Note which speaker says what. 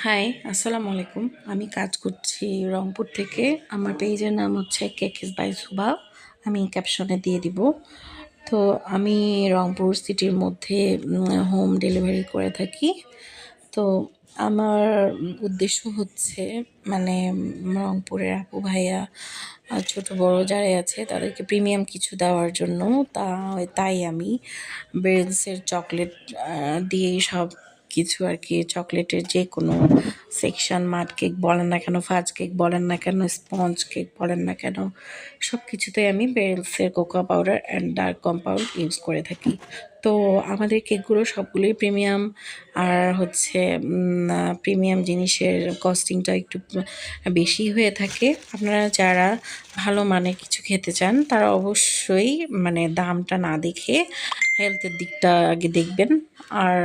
Speaker 1: High, আসসালামু আলাইকুম। আমি কাজ করছি রংপুর থেকে। আমার পেজের নাম হচ্ছে কেকেস বাই সুভা। আমি ক্যাপশনে দিয়ে দিব। তো আমি রংপুর সিটির মধ্যে হোম ডেলিভারি করে থাকি। তো আমার উদ্দেশ্য হচ্ছে মানে রংপুরের আপু ভাইয়া ছোট বড় যারাই আছে তাদেরকে প্রিমিয়াম কিছু দেওয়ার জন্য তা তাই আমি বেলসের চকলেট দিয়েই সব কিছু আর কি, চকলেটের যে কোনো সেকশন, মাড কেক বলেন না কেন, ফাজ কেক বলেন না কেন, স্পঞ্জ কেক বলেন না কেন, সব কিছুতেই আমি বেলসের cocoa powder and dark compound use করে থাকি। তো আমাদের কেকগুলো সবগুলোই প্রিমিয়াম। আর হচ্ছে প্রিমিয়াম জিনিসের কস্টিংটা একটু বেশি হয়ে থাকে। আপনারা যারা ভালো মানের কিছু খেতে চান তারা অবশ্যই মানে দামটা না দেখে হেলথের দিকটা আগে দেখবেন। আর